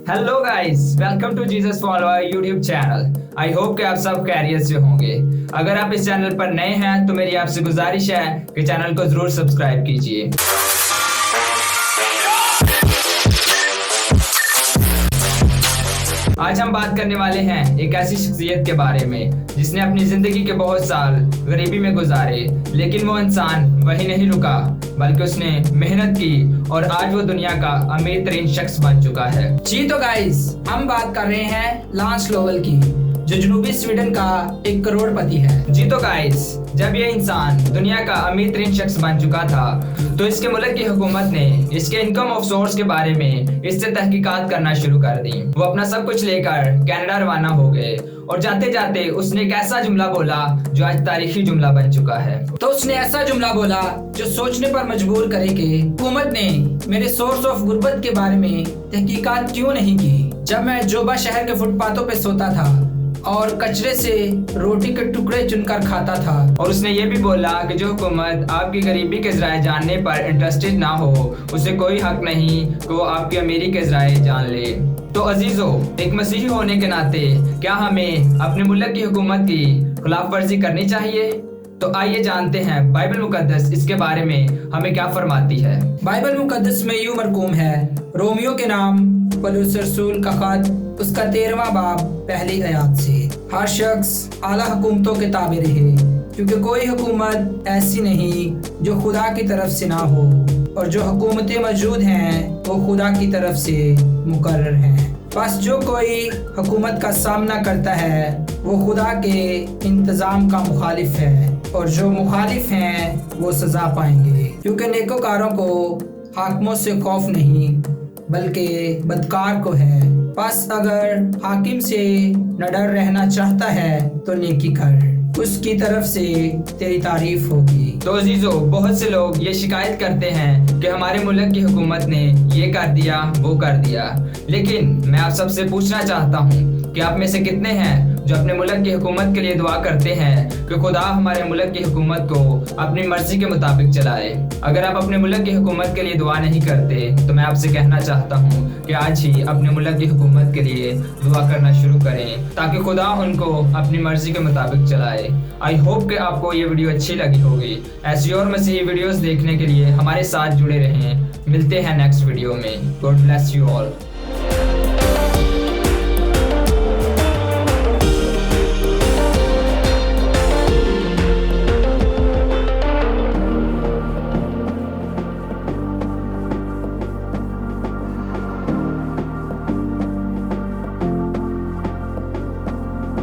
Hello guys, welcome to Jesus follower YouTube channel. I hope कि आप सब खैरियत से होंगे। अगर आप इस चैनल पर नए हैं तो मेरी आपसे गुजारिश है कि चैनल को जरूर सब्सक्राइब कीजिए। आज हम बात करने वाले हैं एक ऐसी शख्सियत के बारे में जिसने अपनी जिंदगी के बहुत साल गरीबी में गुजारे, लेकिन वो इंसान वही नहीं रुका बल्कि उसने मेहनत की और आज वो दुनिया का अमीर तरीन शख्स बन चुका है। जी तो गाइस, हम बात कर रहे हैं लांस लोवेल की, जो जनूबी स्वीडन का एक करोड़पति है। जी तो गाइस, जब ये इंसान दुनिया का अमीर तरीन शख्स बन चुका था तो इसके मुल्क की हुकूमत ने इसके इनकम ऑफ सोर्स के बारे में इससे तहकीकात करना शुरू कर दी। वो अपना सब कुछ लेकर कनाडा रवाना हो गए और जाते जाते उसने एक ऐसा जुमला बोला जो आज तारीखी जुमला बन चुका है। तो उसने ऐसा जुमला बोला जो सोचने पर मजबूर करे कि हुकूमत ने मेरे सोर्स ऑफ गुर्बत के बारे में तहकीकात क्यों नहीं की। जब मैं जोबा शहर के फुटपाथों पे सोता था और कचरे से रोटी के टुकड़े चुनकर खाता था। और उसने ये भी बोला कि जो हुकूमत आपकी गरीबी के ज़राए जानने पर इंटरेस्टेड ना हो, उसे कोई हक नहीं कि वो आपकी अमीरी के ज़राए जान ले। तो अजीजों, एक मसीही होने के नाते क्या हमें अपने मुल्क की हुकूमत की खिलाफ वर्जी करनी चाहिए? तो आइए जानते हैं बाइबल मुकद्दस इसके बारे में हमें क्या फरमाती है। बाइबल मुकद्दस में यूं मरकूम है, रोमियो के नाम पौलुस रसूल का खत, उसका 13वां बाब पहली आयत से, हर शख्स आला हुकूमतों के ताबे रहे, क्योंकि कोई हुकूमत ऐसी नहीं जो खुदा की तरफ से ना हो, और जो हुकूमतें मौजूद हैं वो खुदा की तरफ से मुकर्रर हैं। बस जो कोई हुकूमत का सामना करता है वो खुदा के इंतज़ाम का मुखालिफ है, और जो मुखालिफ हैं वो सज़ा पाएंगे, क्योंकि नेकोकारों को हाकिमों से खौफ नहीं बल्कि बदकार को है। बस अगर हाकिम से न डर रहना चाहता है तो नेकी कर, उसकी तरफ से तेरी तारीफ होगी। तो अजीजों, बहुत से लोग ये शिकायत करते हैं कि हमारे मुल्क की हुकूमत ने ये कर दिया वो कर दिया, लेकिन मैं आप सबसे पूछना चाहता हूँ कि आप में से कितने हैं जो अपने मुल्क की हुकूमत के लिए दुआ करते हैं कि खुदा हमारे मुल्क की हुकूमत को अपनी मर्जी के मुताबिक चलाए। अगर आप अपने मुल्क की हुकूमत के लिए दुआ नहीं करते तो मैं आपसे कहना चाहता हूँ कि आज ही अपने मुल्क की हुकूमत के लिए दुआ करना शुरू करें ताकि खुदा उनको अपनी मर्जी के मुताबिक चलाए। आई होप कि आपको ये वीडियो अच्छी लगी होगी। ऐसी और मसीही वीडियोस देखने के लिए हमारे साथ जुड़े रहें। मिलते हैं नेक्स्ट वीडियो में। God bless you all.